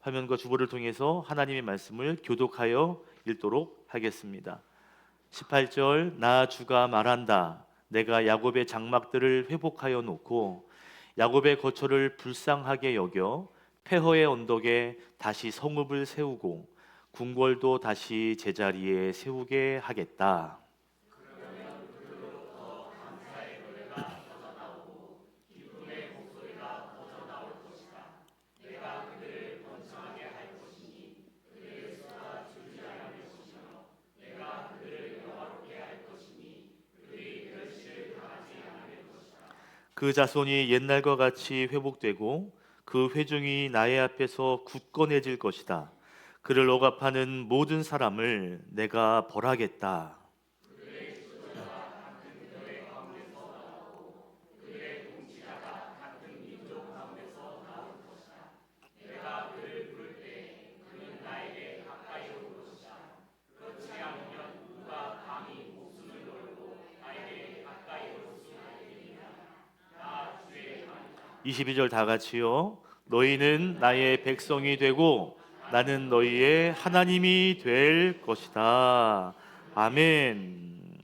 화면과 주보를 통해서 하나님의 말씀을 교독하여 읽도록 하겠습니다. 18절, 나 주가 말한다. 내가 야곱의 장막들을 회복하여 놓고 야곱의 거처를 불쌍하게 여겨 폐허의 언덕에 다시 성읍을 세우고 궁궐도 다시 제자리에 세우게 하겠다. 그 자손이 옛날과 같이 회복되고 그 회중이 나의 앞에서 굳건해질 것이다. 그를 억압하는 모든 사람을 내가 벌하겠다. 이십이 절 다 같이요. 너희는 나의 백성이 되고 나는 너희의 하나님이 될 것이다. 아멘.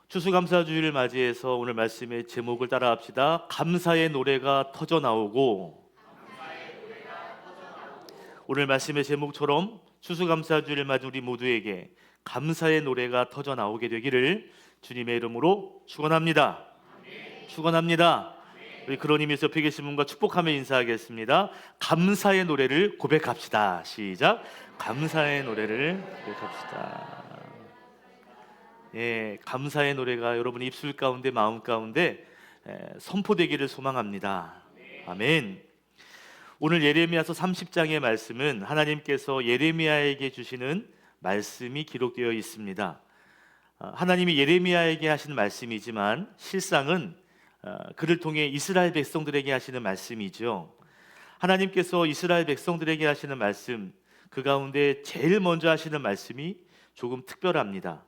추수감사주일을 맞이해서 오늘 말씀의 제목을 따라합시다. 감사의 노래가 터져 나오고. 오늘 말씀의 제목처럼 추수감사주일을 맞은 우리 모두에게 감사의 노래가 터져 나오게 되기를 주님의 이름으로 축원합니다. 축원합니다. 우리 그런 의미에서 옆에 계신 분과 축복하며 인사하겠습니다. 감사의 노래를 고백합시다. 시작. 감사의 노래를 고백합시다. 예, 감사의 노래가 여러분의 입술 가운데 마음 가운데 선포되기를 소망합니다. 아멘. 오늘 예레미야서 30장의 말씀은 하나님께서 예레미야에게 주시는 말씀이 기록되어 있습니다. 하나님이 예레미야에게 하시는 말씀이지만 실상은 그를 통해 이스라엘 백성들에게 하시는 말씀이죠. 하나님께서 이스라엘 백성들에게 하시는 말씀, 그 가운데 제일 먼저 하시는 말씀이 조금 특별합니다.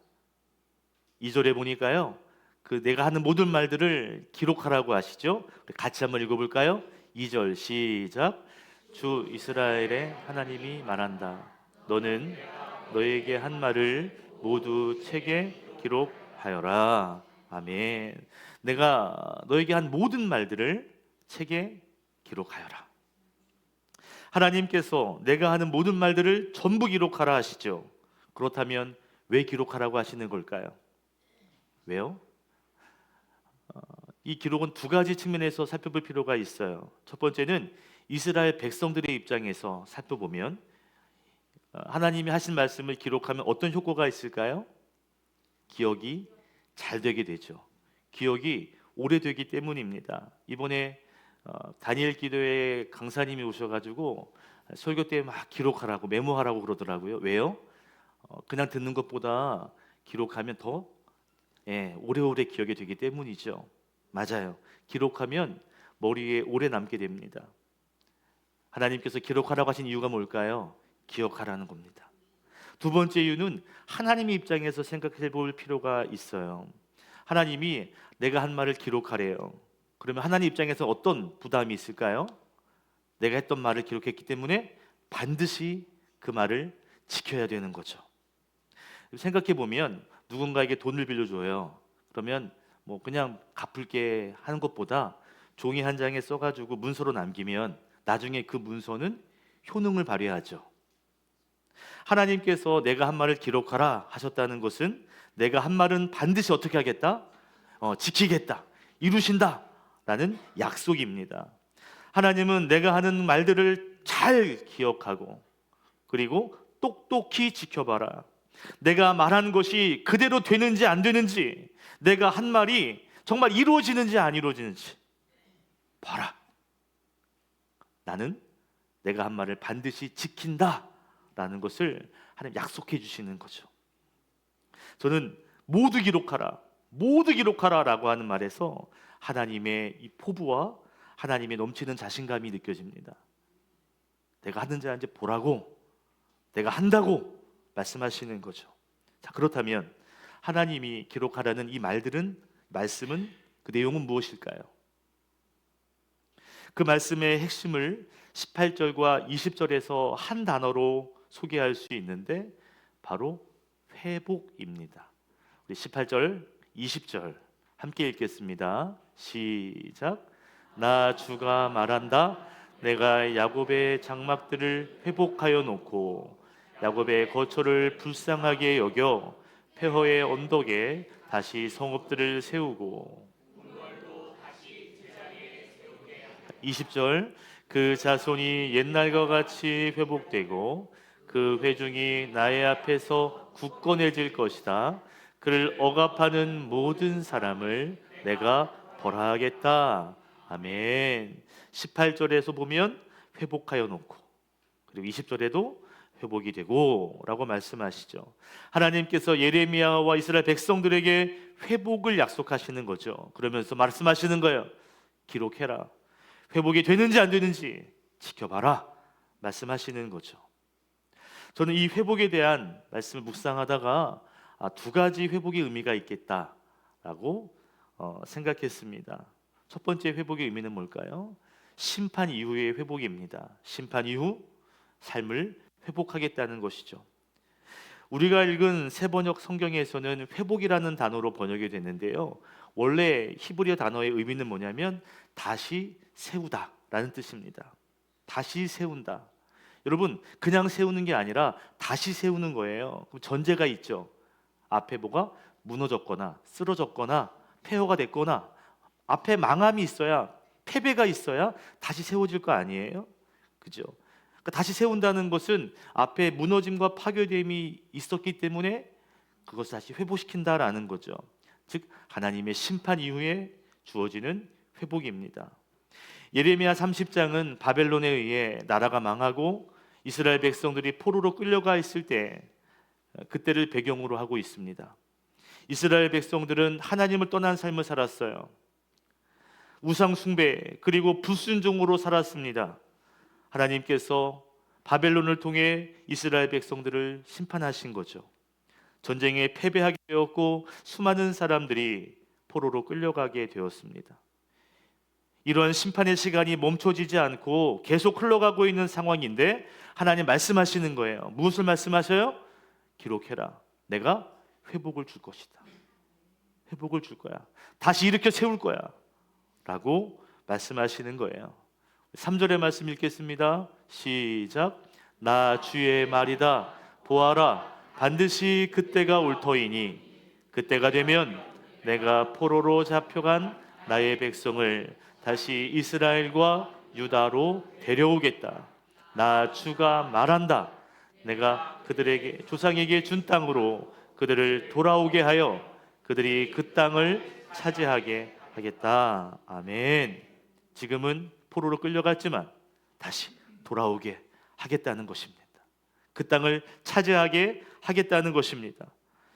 2절에 보니까요, 그 내가 하는 모든 말들을 기록하라고 하시죠. 같이 한번 읽어볼까요? 2절 시작. 주 이스라엘의 하나님이 말한다. 너는 너에게 한 말을 모두 책에 기록하여라. 아멘. 내가 너에게 한 모든 말들을 책에 기록하여라. 하나님께서 내가 하는 모든 말들을 전부 기록하라 하시죠. 그렇다면 왜 기록하라고 하시는 걸까요? 왜요? 이 기록은 두 가지 측면에서 살펴볼 필요가 있어요. 첫 번째는 이스라엘 백성들의 입장에서 살펴보면 하나님이 하신 말씀을 기록하면 어떤 효과가 있을까요? 기억이 잘 되게 되죠. 기억이 오래되기 때문입니다. 이번에 다니엘 기도회 강사님이 오셔가지고 설교 때 막 기록하라고 메모하라고 그러더라고요. 왜요? 그냥 듣는 것보다 기록하면 더 오래오래 기억이 되기 때문이죠. 맞아요. 기록하면 머리에 오래 남게 됩니다. 하나님께서 기록하라고 하신 이유가 뭘까요? 기억하라는 겁니다. 두 번째 이유는 하나님의 입장에서 생각해 볼 필요가 있어요. 하나님이 내가 한 말을 기록하래요. 그러면 하나님 입장에서 어떤 부담이 있을까요? 내가 했던 말을 기록했기 때문에 반드시 그 말을 지켜야 되는 거죠. 생각해 보면 누군가에게 돈을 빌려줘요. 그러면 뭐 그냥 갚을게 하는 것보다 종이 한 장에 써가지고 문서로 남기면 나중에 그 문서는 효능을 발휘하죠. 하나님께서 내가 한 말을 기록하라 하셨다는 것은 내가 한 말은 반드시 어떻게 하겠다? 지키겠다, 이루신다 라는 약속입니다. 하나님은 내가 하는 말들을 잘 기억하고 그리고 똑똑히 지켜봐라. 내가 말한 것이 그대로 되는지 안 되는지, 내가 한 말이 정말 이루어지는지 안 이루어지는지 봐라. 나는 내가 한 말을 반드시 지킨다 라는 것을 하나님 약속해 주시는 거죠. 저는 모두 기록하라, 모두 기록하라 라고 하는 말에서 하나님의 이 포부와 하나님의 넘치는 자신감이 느껴집니다. 내가 하는지 아닌지 보라고, 내가 한다고 말씀하시는 거죠. 자, 그렇다면 하나님이 기록하라는 이 말씀은 그 내용은 무엇일까요? 그 말씀의 핵심을 18절과 20절에서 한 단어로 소개할 수 있는데 바로 회복입니다. 우리 18절, 20절 함께 읽겠습니다. 시작. 나 주가 말한다. 내가 야곱의 장막들을 회복하여 놓고 야곱의 거처를 불쌍하게 여겨 폐허의 언덕에 다시 성읍들을 세우고 20절 그 자손이 옛날과 같이 회복되고 그 회중이 나의 앞에서 굳건해질 것이다. 그를 억압하는 모든 사람을 내가 벌하겠다. 아멘. 18절에서 보면 회복하여 놓고 그리고 20절에도 회복이 되고 라고 말씀하시죠. 하나님께서 예레미야와 이스라엘 백성들에게 회복을 약속하시는 거죠. 그러면서 말씀하시는 거예요. 기록해라. 회복이 되는지 안 되는지 지켜봐라 말씀하시는 거죠. 저는 이 회복에 대한 말씀을 묵상하다가 두 가지 회복의 의미가 있겠다라고 생각했습니다. 첫 번째 회복의 의미는 뭘까요? 심판 이후의 회복입니다. 심판 이후 삶을 회복하겠다는 것이죠. 우리가 읽은 새 번역 성경에서는 회복이라는 단어로 번역이 됐는데요. 원래 히브리어 단어의 의미는 뭐냐면 다시 세우다 라는 뜻입니다. 다시 세운다. 여러분 그냥 세우는 게 아니라 다시 세우는 거예요. 그럼 전제가 있죠. 앞에 뭐가 무너졌거나 쓰러졌거나 폐허가 됐거나 앞에 망함이 있어야 패배가 있어야 다시 세워질 거 아니에요? 그죠? 그러니까 다시 세운다는 것은 앞에 무너짐과 파괴됨이 있었기 때문에 그것을 다시 회복시킨다라는 거죠. 즉 하나님의 심판 이후에 주어지는 회복입니다. 예레미야 30장은 바벨론에 의해 나라가 망하고 이스라엘 백성들이 포로로 끌려가 있을 때 그때를 배경으로 하고 있습니다. 이스라엘 백성들은 하나님을 떠난 삶을 살았어요. 우상 숭배 그리고 불순종으로 살았습니다. 하나님께서 바벨론을 통해 이스라엘 백성들을 심판하신 거죠. 전쟁에 패배하게 되었고 수많은 사람들이 포로로 끌려가게 되었습니다. 이런 심판의 시간이 멈춰지지 않고 계속 흘러가고 있는 상황인데 하나님 말씀하시는 거예요. 무엇을 말씀하셔요? 기록해라. 내가 회복을 줄 것이다. 회복을 줄 거야. 다시 일으켜 세울 거야. 라고 말씀하시는 거예요. 3절의 말씀 읽겠습니다. 시작. 나 주의 말이다. 보아라. 반드시 그때가 올 터이니 그때가 되면 내가 포로로 잡혀간 나의 백성을 다시 이스라엘과 유다로 데려오겠다. 나 주가 말한다. 내가 그들에게 조상에게 준 땅으로 그들을 돌아오게 하여 그들이 그 땅을 차지하게 하겠다. 아멘. 지금은 포로로 끌려갔지만 다시 돌아오게 하겠다는 것입니다. 그 땅을 차지하게 하겠다는 것입니다.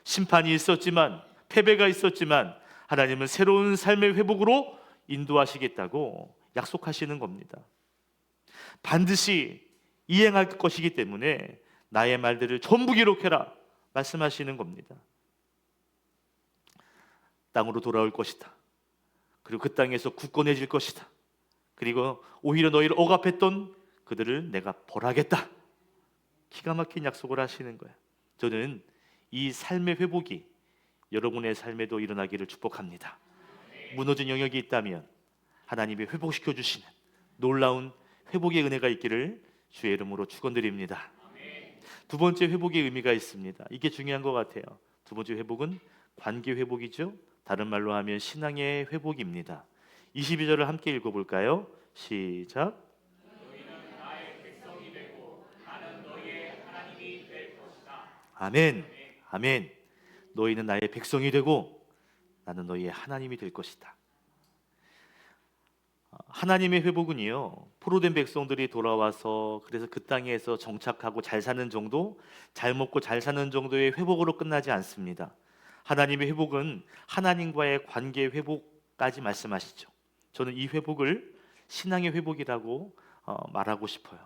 심판이 있었지만 패배가 있었지만 하나님은 새로운 삶의 회복으로 인도하시겠다고 약속하시는 겁니다. 반드시 이행할 것이기 때문에 나의 말들을 전부 기록해라 말씀하시는 겁니다. 땅으로 돌아올 것이다. 그리고 그 땅에서 굳건해질 것이다. 그리고 오히려 너희를 억압했던 그들을 내가 벌하겠다. 기가 막힌 약속을 하시는 거예요. 저는 이 삶의 회복이 여러분의 삶에도 일어나기를 축복합니다. 무너진 영역이 있다면 하나님이 회복시켜 주시는 놀라운 회복의 은혜가 있기를 주의 이름으로 축원드립니다. 두 번째 회복의 의미가 있습니다. 이게 중요한 것 같아요. 두 번째 회복은 관계 회복이죠. 다른 말로 하면 신앙의 회복입니다. 22절을 함께 읽어볼까요? 시작. 아멘. 아멘. 너희는 나의 백성이 되고 나는 너희의 하나님이 될 것이다. 하나님의 회복은요, 포로된 백성들이 돌아와서 그래서 그 땅에서 정착하고 잘 사는 정도, 잘 먹고 잘 사는 정도의 회복으로 끝나지 않습니다. 하나님의 회복은 하나님과의 관계 회복까지 말씀하시죠. 저는 이 회복을 신앙의 회복이라고 말하고 싶어요.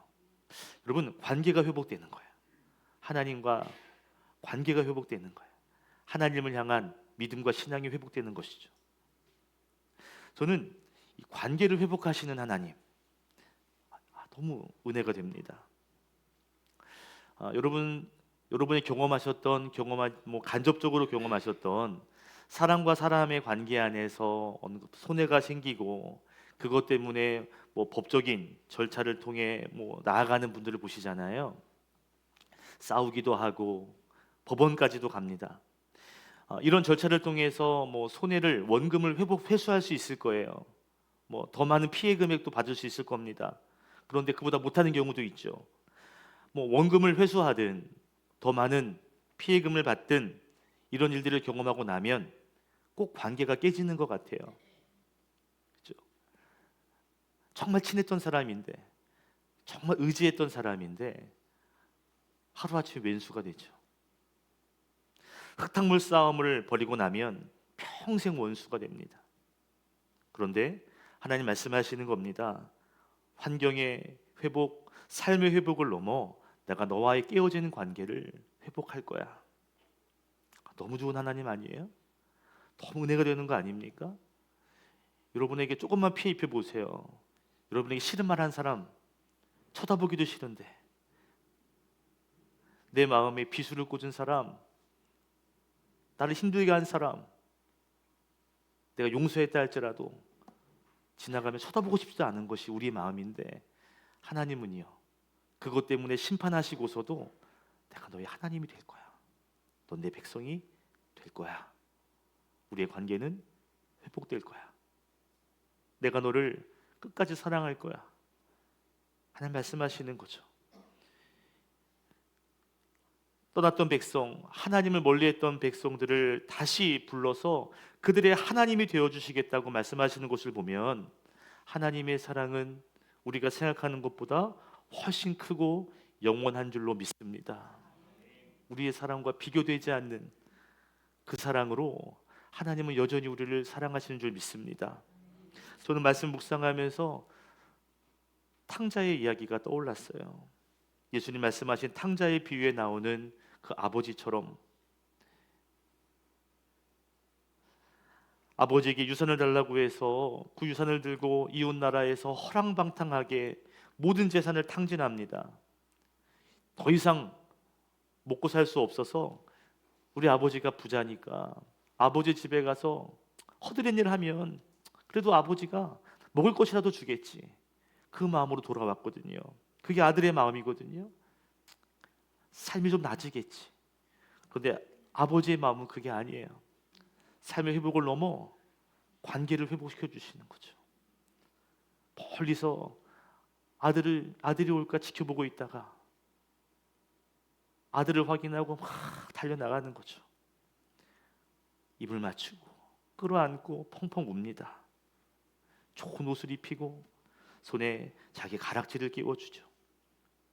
여러분, 관계가 회복되는 거예요. 하나님과 관계가 회복되는 거예요. 하나님을 향한 믿음과 신앙이 회복되는 것이죠. 저는 이 관계를 회복하시는 하나님, 너무 은혜가 됩니다. 여러분이 경험하셨던 간접적으로 경험하셨던 사람과 사람의 관계 안에서 어느 손해가 생기고 그것 때문에 법적인 절차를 통해 나아가는 분들을 보시잖아요. 싸우기도 하고 법원까지도 갑니다. 이런 절차를 통해서 손해를 원금을 회수할 수 있을 거예요. 더 많은 피해 금액도 받을 수 있을 겁니다. 그런데 그보다 못하는 경우도 있죠. 원금을 회수하든 더 많은 피해금을 받든 이런 일들을 경험하고 나면 꼭 관계가 깨지는 것 같아요. 그렇죠? 정말 친했던 사람인데, 정말 의지했던 사람인데 하루아침에 왼수가 되죠. 흙탕물 싸움을 벌이고 나면 평생 원수가 됩니다. 그런데 하나님 말씀하시는 겁니다. 환경의 회복, 삶의 회복을 넘어 내가 너와의 깨어지는 관계를 회복할 거야. 너무 좋은 하나님 아니에요? 너무 은혜가 되는 거 아닙니까? 여러분에게 조금만 피해 입혀 보세요. 여러분에게 싫은 말 한 사람 쳐다보기도 싫은데, 내 마음에 비수를 꽂은 사람, 나를 힘들게 한 사람, 내가 용서했다 할지라도 지나가며 쳐다보고 싶지 않은 것이 우리의 마음인데, 하나님은요, 그것 때문에 심판하시고서도 내가 너의 하나님이 될 거야. 넌 내 백성이 될 거야. 우리의 관계는 회복될 거야. 내가 너를 끝까지 사랑할 거야. 하나님 말씀하시는 거죠. 떠났던 백성, 하나님을 멀리했던 백성들을 다시 불러서 그들의 하나님이 되어주시겠다고 말씀하시는 것을 보면 하나님의 사랑은 우리가 생각하는 것보다 훨씬 크고 영원한 줄로 믿습니다. 우리의 사랑과 비교되지 않는 그 사랑으로 하나님은 여전히 우리를 사랑하시는 줄 믿습니다. 저는 말씀 묵상하면서 탕자의 이야기가 떠올랐어요. 예수님 말씀하신 탕자의 비유에 나오는 그 아버지처럼 아버지에게 유산을 달라고 해서 그 유산을 들고 이웃 나라에서 허랑방탕하게 모든 재산을 탕진합니다. 더 이상 먹고 살 수 없어서 우리 아버지가 부자니까 아버지 집에 가서 허드렛 일 하면 그래도 아버지가 먹을 것이라도 주겠지. 그 마음으로 돌아왔거든요. 그게 아들의 마음이거든요. 삶이 좀 나아지겠지. 그런데 아버지의 마음은 그게 아니에요. 삶의 회복을 넘어 관계를 회복시켜 주시는 거죠. 멀리서 아들이 올까 지켜보고 있다가 아들을 확인하고 막 달려나가는 거죠. 입을 맞추고 끌어안고 펑펑 웁니다. 좋은 옷을 입히고 손에 자기 가락지를 끼워주죠.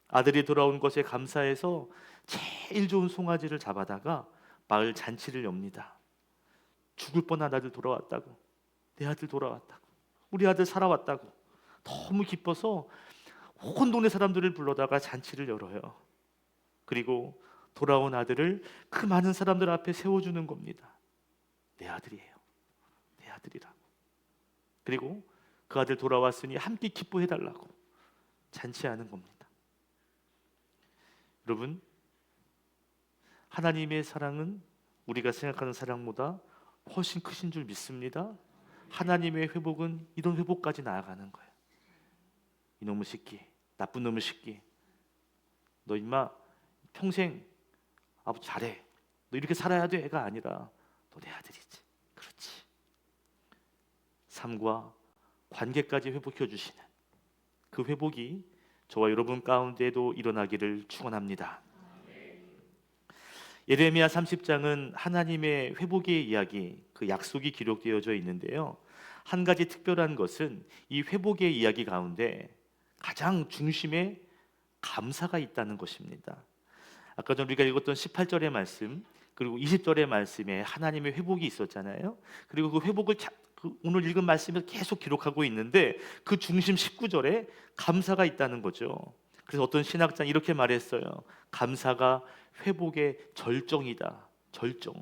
아들이 돌아온 것에 감사해서 제일 좋은 송아지를 잡아다가 마을 잔치를 엽니다. 죽을 뻔한 아들 돌아왔다고, 내 아들 돌아왔다고, 우리 아들 살아왔다고 너무 기뻐서 온 동네 사람들을 불러다가 잔치를 열어요. 그리고 돌아온 아들을 그 많은 사람들 앞에 세워주는 겁니다. 내 아들이에요. 내 아들이라고. 그리고 그 아들 돌아왔으니 함께 기뻐해달라고 잔치하는 겁니다. 여러분, 하나님의 사랑은 우리가 생각하는 사랑보다 훨씬 크신 줄 믿습니다. 하나님의 회복은 이런 회복까지 나아가는 거예요. 이놈의 새끼, 나쁜 놈의 새끼, 너 임마 평생 아버지 잘해, 너 이렇게 살아야 돼가 아니라 너 내 아들이지. 그렇지. 삶과 관계까지 회복해 주시는 그 회복이 저와 여러분 가운데도 일어나기를 축원합니다. 예레미야 30장은 하나님의 회복의 이야기, 그 약속이 기록되어져 있는데요. 한 가지 특별한 것은 이 회복의 이야기 가운데 가장 중심에 감사가 있다는 것입니다. 아까 전 우리가 읽었던 18절의 말씀 그리고 20절의 말씀에 하나님의 회복이 있었잖아요. 그리고 그 회복을 오늘 읽은 말씀에서 계속 기록하고 있는데 그 중심 19절에 감사가 있다는 거죠. 그래서 어떤 신학자는 이렇게 말했어요. 감사가 회복의 절정이다. 절정.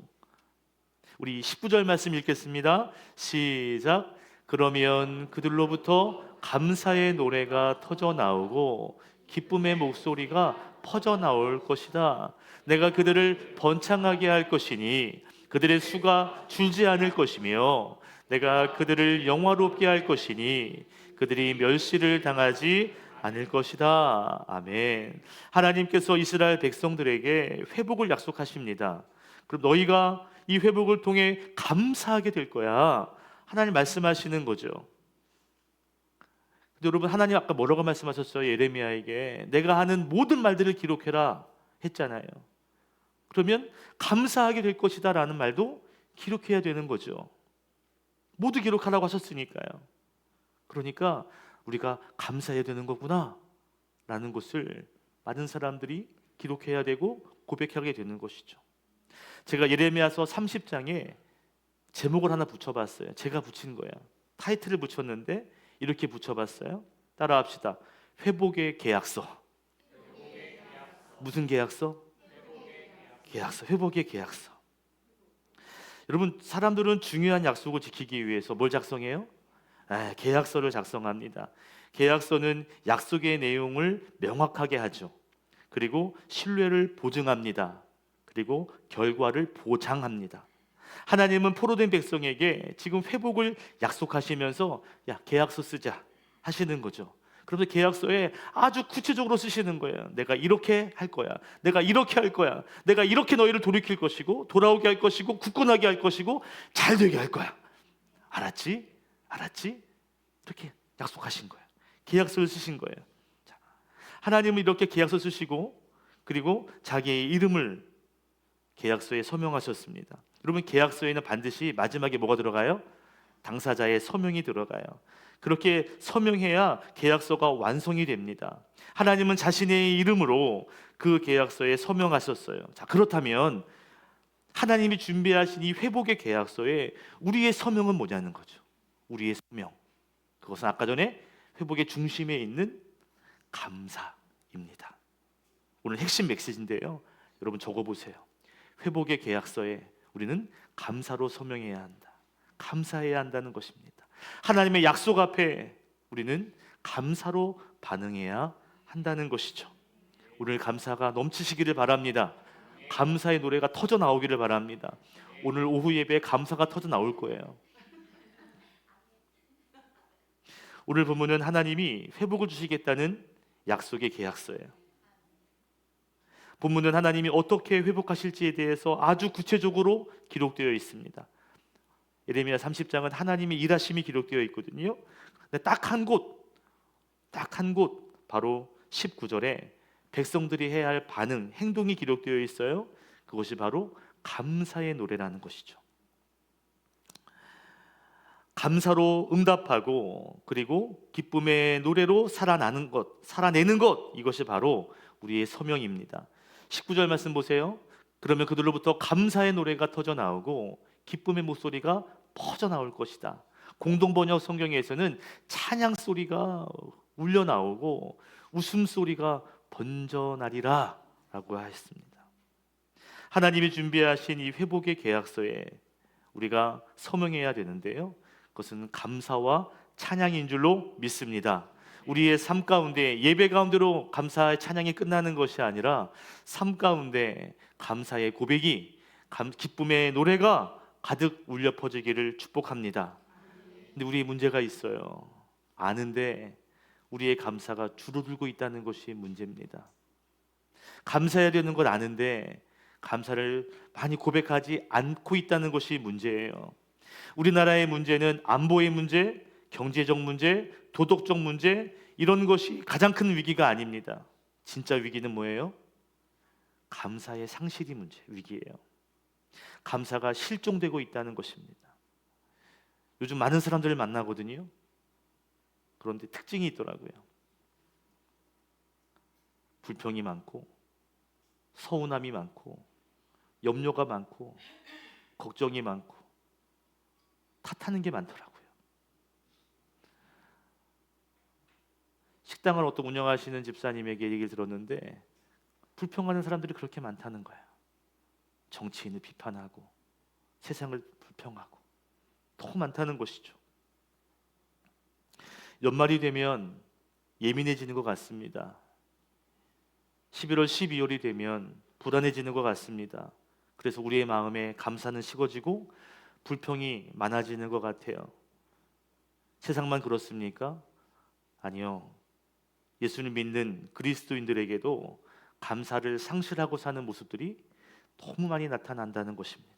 우리 19절 말씀 읽겠습니다. 시작. 그러면 그들로부터 감사의 노래가 터져 나오고 기쁨의 목소리가 퍼져 나올 것이다. 내가 그들을 번창하게 할 것이니 그들의 수가 줄지 않을 것이며 내가 그들을 영화롭게 할 것이니 그들이 멸시를 당하지 않을 것이다. 아멘. 하나님께서 이스라엘 백성들에게 회복을 약속하십니다. 그럼 너희가 이 회복을 통해 감사하게 될 거야. 하나님 말씀하시는 거죠. 근데 여러분, 하나님 아까 뭐라고 말씀하셨어요? 예레미야에게 내가 하는 모든 말들을 기록해라 했잖아요. 그러면 감사하게 될 것이다 라는 말도 기록해야 되는 거죠. 모두 기록하라고 하셨으니까요. 그러니까 우리가 감사해야 되는 거구나 라는 것을 많은 사람들이 기록해야 되고 고백하게 되는 것이죠. 제가 예레미야서 30장에 제목을 하나 붙여봤어요. 제가 붙인 거예요. 타이틀을 붙였는데 이렇게 붙여봤어요. 따라 합시다. 회복의 계약서. 무슨 계약서? 계약서. 회복의 계약서. 여러분, 사람들은 중요한 약속을 지키기 위해서 뭘 작성해요? 계약서를 작성합니다. 계약서는 약속의 내용을 명확하게 하죠. 그리고 신뢰를 보증합니다. 그리고 결과를 보장합니다. 하나님은 포로된 백성에게 지금 회복을 약속하시면서 야, 계약서 쓰자 하시는 거죠. 그러면서 계약서에 아주 구체적으로 쓰시는 거예요. 내가 이렇게 할 거야. 내가 이렇게 할 거야. 내가 이렇게 너희를 돌이킬 것이고 돌아오게 할 것이고 굳건하게 할 것이고 잘 되게 할 거야. 알았지? 알았지? 이렇게 약속하신 거예요. 계약서를 쓰신 거예요. 자, 하나님은 이렇게 계약서 쓰시고 그리고 자기의 이름을 계약서에 서명하셨습니다. 여러분, 계약서에는 반드시 마지막에 뭐가 들어가요? 당사자의 서명이 들어가요. 그렇게 서명해야 계약서가 완성이 됩니다. 하나님은 자신의 이름으로 그 계약서에 서명하셨어요. 자, 그렇다면 하나님이 준비하신 이 회복의 계약서에 우리의 서명은 뭐냐는 거죠. 우리의 서명. 그것은 아까 전에 회복의 중심에 있는 감사입니다. 오늘 핵심 메시지인데요. 여러분 적어보세요. 회복의 계약서에 우리는 감사로 서명해야 한다. 감사해야 한다는 것입니다. 하나님의 약속 앞에 우리는 감사로 반응해야 한다는 것이죠. 오늘 감사가 넘치시기를 바랍니다. 감사의 노래가 터져 나오기를 바랍니다. 오늘 오후 예배에 감사가 터져 나올 거예요. 오늘 본문은 하나님이 회복을 주시겠다는 약속의 계약서예요. 본문은 하나님이 어떻게 회복하실지에 대해서 아주 구체적으로 기록되어 있습니다. 예레미야 30장은 하나님의 일하심이 기록되어 있거든요. 근데 딱 한 곳 바로 19절에 백성들이 해야 할 반응, 행동이 기록되어 있어요. 그것이 바로 감사의 노래라는 것이죠. 감사로 응답하고 그리고 기쁨의 노래로 살아내는 것, 이것이 바로 우리의 서명입니다. 19절 말씀 보세요. 그러면 그들로부터 감사의 노래가 터져 나오고 기쁨의 목소리가 퍼져 나올 것이다. 공동번역 성경에서는 찬양 소리가 울려 나오고 웃음 소리가 번져나리라 라고 하였습니다. 하나님이 준비하신 이 회복의 계약서에 우리가 서명해야 되는데요. 그것은 감사와 찬양인 줄로 믿습니다. 우리의 삶 가운데 예배 가운데로 감사의 찬양이 끝나는 것이 아니라 삶 가운데 감사의 고백이 기쁨의 노래가 가득 울려 퍼지기를 축복합니다. 근데 우리의 문제가 있어요. 아는데 우리의 감사가 줄어들고 있다는 것이 문제입니다. 감사해야 되는 걸 아는데 감사를 많이 고백하지 않고 있다는 것이 문제예요. 우리나라의 문제는 안보의 문제, 경제적 문제, 도덕적 문제, 이런 것이 가장 큰 위기가 아닙니다. 진짜 위기는 뭐예요? 감사의 상실이 위기예요. 감사가 실종되고 있다는 것입니다. 요즘 많은 사람들을 만나거든요. 그런데 특징이 있더라고요. 불평이 많고 서운함이 많고 염려가 많고 걱정이 많고 탓하는 게 많더라고요. 식당을 어떤 운영하시는 집사님에게 얘기를 들었는데 불평하는 사람들이 그렇게 많다는 거예요. 정치인을 비판하고 세상을 불평하고 너무 많다는 것이죠. 연말이 되면 예민해지는 것 같습니다. 11월, 12월이 되면 불안해지는 것 같습니다. 그래서 우리의 마음에 감사는 식어지고 불평이 많아지는 것 같아요. 세상만 그렇습니까? 아니요. 예수를 믿는 그리스도인들에게도 감사를 상실하고 사는 모습들이 너무 많이 나타난다는 것입니다.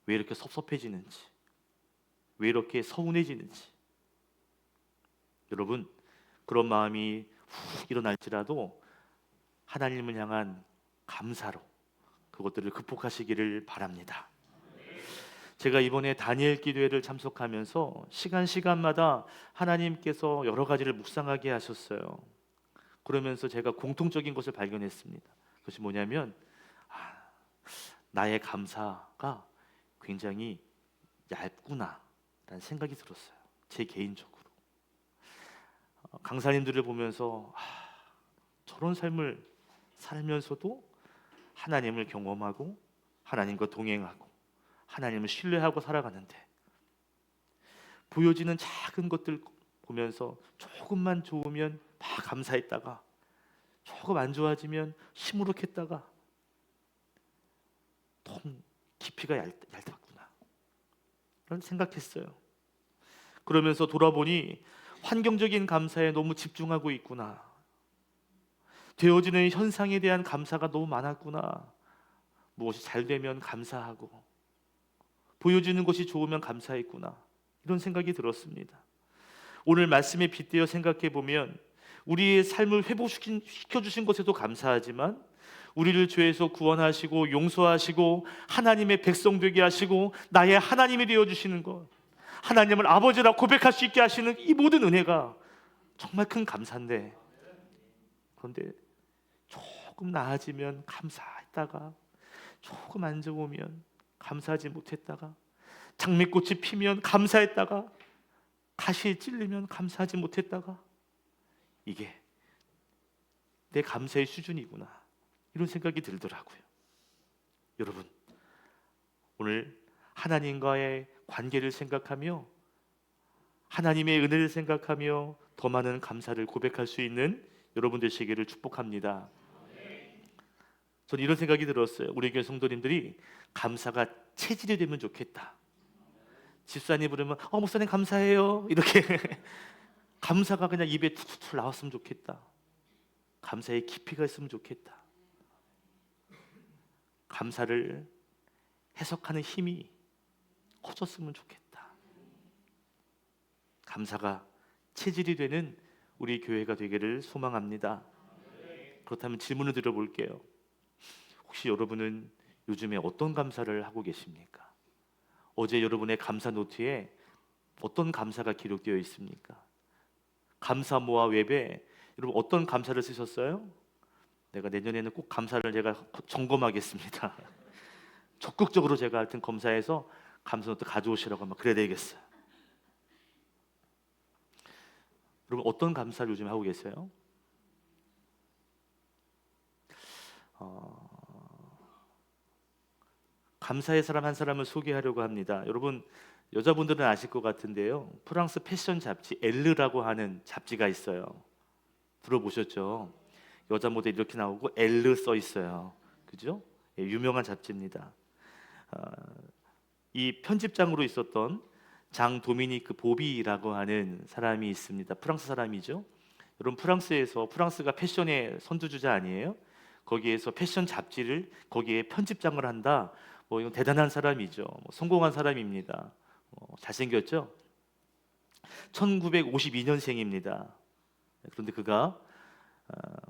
왜 이렇게 섭섭해지는지, 왜 이렇게 서운해지는지. 여러분, 그런 마음이 훅 일어날지라도 하나님을 향한 감사로 그것들을 극복하시기를 바랍니다. 제가 이번에 다니엘 기도회를 참석하면서 시간마다 하나님께서 여러 가지를 묵상하게 하셨어요. 그러면서 제가 공통적인 것을 발견했습니다. 그것이 뭐냐면 나의 감사가 굉장히 얇구나 라는 생각이 들었어요. 제 개인적으로 강사님들을 보면서 저런 삶을 살면서도 하나님을 경험하고 하나님과 동행하고 하나님을 신뢰하고 살아가는데 보여지는 작은 것들 보면서 조금만 좋으면 막 감사했다가 조금 안 좋아지면 시무룩했다가 너무 깊이가 얇았구나 그런 생각했어요. 그러면서 돌아보니 환경적인 감사에 너무 집중하고 있구나. 되어지는 현상에 대한 감사가 너무 많았구나. 무엇이 잘 되면 감사하고 보여지는 것이 좋으면 감사했구나. 이런 생각이 들었습니다. 오늘 말씀에 빗대어 생각해 보면 우리의 삶을 회복시켜 주신 것에도 감사하지만 우리를 죄에서 구원하시고 용서하시고 하나님의 백성 되게 하시고 나의 하나님이 되어 주시는 것, 하나님을 아버지라 고백할 수 있게 하시는 이 모든 은혜가 정말 큰 감사인데, 그런데 조금 나아지면 감사했다가 조금 안 좋으면 감사하지 못했다가 장미꽃이 피면 감사했다가 가시에 찔리면 감사하지 못했다가 이게 내 감사의 수준이구나 이런 생각이 들더라고요. 여러분, 오늘 하나님과의 관계를 생각하며 하나님의 은혜를 생각하며 더 많은 감사를 고백할 수 있는 여러분 되시기를 축복합니다. 저는 이런 생각이 들었어요. 우리 교회 성도님들이 감사가 체질이 되면 좋겠다. 집사님 부르면 목사님 감사해요 이렇게 감사가 그냥 입에 툭툭 나왔으면 좋겠다. 감사의 깊이가 있으면 좋겠다. 감사를 해석하는 힘이 커졌으면 좋겠다. 감사가 체질이 되는 우리 교회가 되기를 소망합니다. 그렇다면 질문을 드려볼게요. 혹시 여러분은 요즘에 어떤 감사를 하고 계십니까? 어제 여러분의 감사 노트에 어떤 감사가 기록되어 있습니까? 감사 모아 웹에 여러분 어떤 감사를 쓰셨어요? 내가 내년에는 꼭 감사를 제가 점검하겠습니다. 적극적으로 제가 하여튼 검사해서 감사 노트 가져오시라고 아마 그래야 되겠어요. 여러분 어떤 감사를 요즘 하고 계세요? 감사의 사람 한 사람을 소개하려고 합니다. 여러분 여자분들은 아실 것 같은데요, 프랑스 패션 잡지 엘르라고 하는 잡지가 있어요. 들어보셨죠? 여자 모델 이렇게 나오고 엘르 써 있어요. 그죠? 예, 유명한 잡지입니다. 이 편집장으로 있었던 장 도미니크 보비라고 하는 사람이 있습니다. 프랑스 사람이죠. 여러분 프랑스가 패션의 선두주자 아니에요? 거기에서 패션 잡지를 거기에 편집장을 한다. 이건 대단한 사람이죠. 성공한 사람입니다. 잘생겼죠? 1952년생입니다. 그런데 그가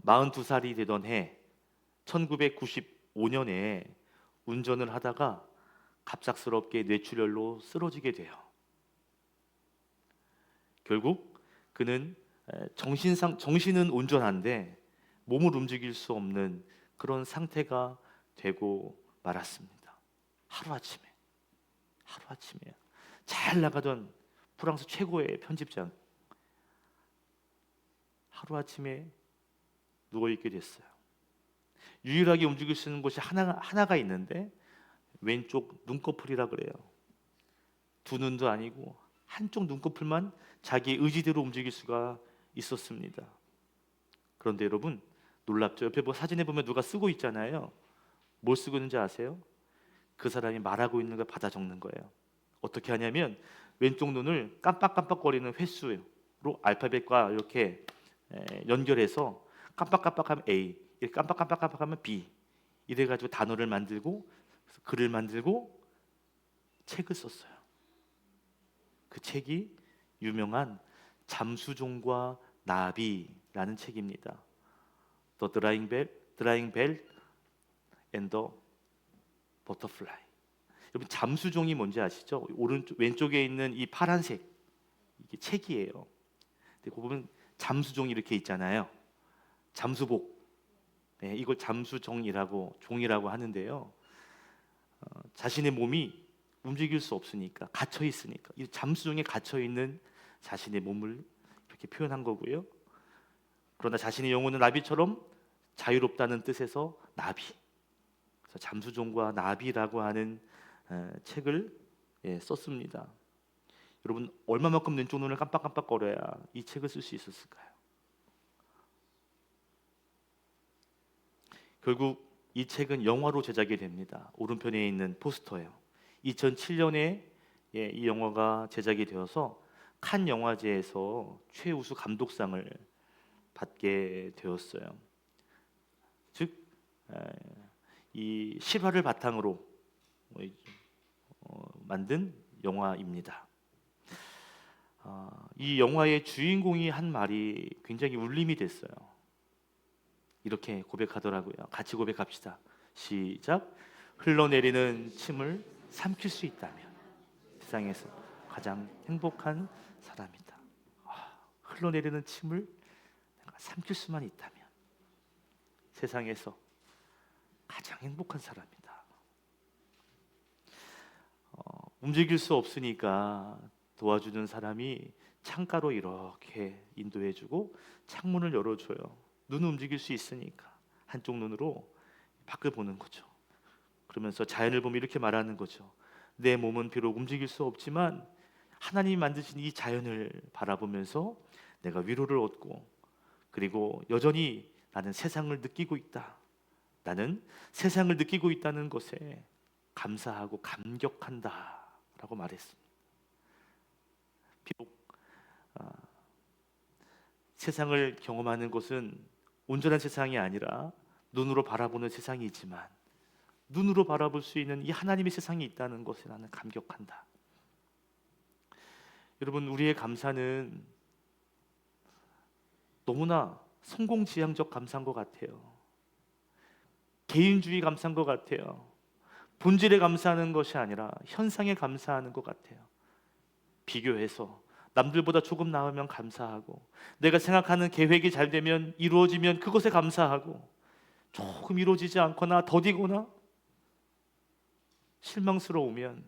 42살이 되던 해 1995년에 운전을 하다가 갑작스럽게 뇌출혈로 쓰러지게 돼요. 결국 그는 정신은 온전한데 몸을 움직일 수 없는 그런 상태가 되고 말았습니다. 하루아침에 잘 나가던 프랑스 최고의 편집장 하루아침에 누워있게 됐어요. 유일하게 움직일 수 있는 곳이 하나가 있는데 왼쪽 눈꺼풀이라 그래요. 두 눈도 아니고 한쪽 눈꺼풀만 자기 의지대로 움직일 수가 있었습니다. 그런데 여러분 놀랍죠? 옆에 사진에 보면 누가 쓰고 있잖아요. 뭘 쓰고 있는지 아세요? 그 사람이 말하고 있는 걸 받아 적는 거예요. 어떻게 하냐면 왼쪽 눈을 깜빡깜빡거리는 횟수로 알파벳과 이렇게 연결해서 깜빡깜빡하면 A, 이렇게 깜빡깜빡하면 B, 이래가지고 단어를 만들고 글을 만들고 책을 썼어요. 그 책이 유명한 잠수종과 나비라는 책입니다. The Drying Bell and the Butterfly. 여러분 잠수종이 뭔지 아시죠? 왼쪽에 있는 이 파란색 이게 책이에요. 근데 그 보면 잠수종이 이렇게 있잖아요. 잠수복. 네, 이걸 잠수종이라고 하는데요. 자신의 몸이 움직일 수 없으니까 갇혀 있으니까 이 잠수종에 갇혀 있는 자신의 몸을 이렇게 표현한 거고요. 그러나 자신의 영혼은 나비처럼 자유롭다는 뜻에서 나비. 그래서 잠수종과 나비라고 하는 책을 썼습니다. 여러분 얼마만큼 왼쪽 눈을 깜빡깜빡거려야 이 책을 쓸 수 있었을까요? 결국 이 책은 영화로 제작이 됩니다. 오른편에 있는 포스터예요. 2007년에 이 영화가 제작이 되어서 칸 영화제에서 최우수 감독상을 받게 되었어요. 즉, 이 실화를 바탕으로 만든 영화입니다. 이 영화의 주인공이 한 말이 굉장히 울림이 됐어요. 이렇게 고백하더라고요. 같이 고백합시다. 시작. 흘러내리는 침을 삼킬 수 있다면 세상에서 가장 행복한 사람이다. 흘러내리는 침을 내가 삼킬 수만 있다면 세상에서 가장 행복한 사람이다. 움직일 수 없으니까 도와주는 사람이 창가로 이렇게 인도해주고 창문을 열어줘요. 눈은 움직일 수 있으니까 한쪽 눈으로 밖을 보는 거죠. 그러면서 자연을 보면 이렇게 말하는 거죠. 내 몸은 비록 움직일 수 없지만 하나님이 만드신 이 자연을 바라보면서 내가 위로를 얻고 그리고 여전히 나는 세상을 느끼고 있다. 나는 세상을 느끼고 있다는 것에 감사하고 감격한다 라고 말했습니다. 비록 세상을 경험하는 것은 온전한 세상이 아니라 눈으로 바라보는 세상이지만 눈으로 바라볼 수 있는 이 하나님의 세상이 있다는 것에 나는 감격한다. 여러분 우리의 감사는 너무나 성공지향적 감사인 것 같아요. 개인주의 감사인 것 같아요. 본질에 감사하는 것이 아니라 현상에 감사하는 것 같아요. 비교해서 남들보다 조금 나으면 감사하고 내가 생각하는 계획이 잘 되면 이루어지면 그것에 감사하고 조금 이루어지지 않거나 더디거나 실망스러우면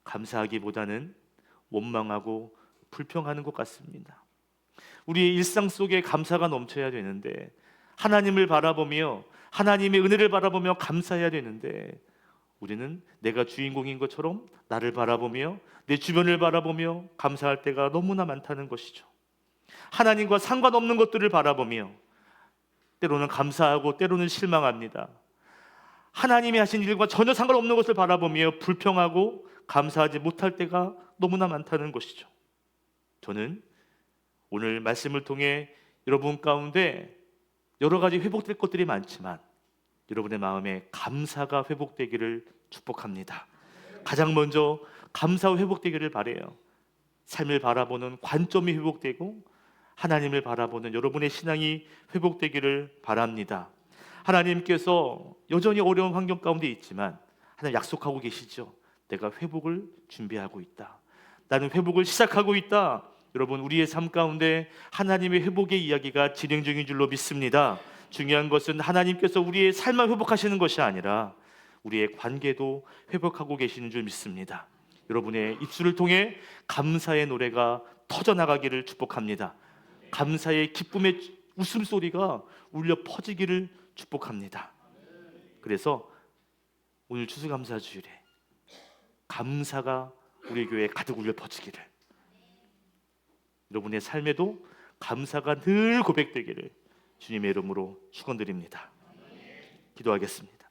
감사하기보다는 원망하고 불평하는 것 같습니다. 우리의 일상 속에 감사가 넘쳐야 되는데 하나님을 바라보며 하나님의 은혜를 바라보며 감사해야 되는데 우리는 내가 주인공인 것처럼 나를 바라보며 내 주변을 바라보며 감사할 때가 너무나 많다는 것이죠. 하나님과 상관없는 것들을 바라보며 때로는 감사하고 때로는 실망합니다. 하나님이 하신 일과 전혀 상관없는 것을 바라보며 불평하고 감사하지 못할 때가 너무나 많다는 것이죠. 저는 오늘 말씀을 통해 여러분 가운데 여러 가지 회복될 것들이 많지만 여러분의 마음에 감사가 회복되기를 축복합니다. 가장 먼저 감사가 회복되기를 바라요. 삶을 바라보는 관점이 회복되고 하나님을 바라보는 여러분의 신앙이 회복되기를 바랍니다. 하나님께서 여전히 어려운 환경 가운데 있지만 하나님 약속하고 계시죠. 내가 회복을 준비하고 있다. 나는 회복을 시작하고 있다. 여러분 우리의 삶 가운데 하나님의 회복의 이야기가 진행 중인 줄로 믿습니다. 중요한 것은 하나님께서 우리의 삶만 회복하시는 것이 아니라 우리의 관계도 회복하고 계시는 줄 믿습니다. 여러분의 입술을 통해 감사의 노래가 터져나가기를 축복합니다. 감사의 기쁨의 웃음소리가 울려 퍼지기를 축복합니다. 그래서 오늘 추수감사주일에 감사가 우리 교회에 가득 울려 퍼지기를 여러분의 삶에도 감사가 늘 고백되기를 주님의 이름으로 축원드립니다. 기도하겠습니다.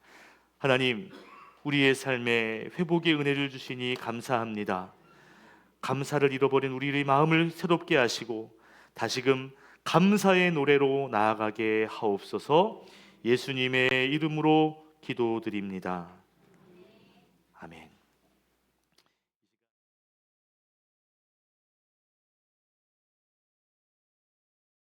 하나님, 우리의 삶에 회복의 은혜를 주시니 감사합니다. 감사를 잃어버린 우리의 마음을 새롭게 하시고 다시금 감사의 노래로 나아가게 하옵소서. 예수님의 이름으로 기도드립니다. 아멘.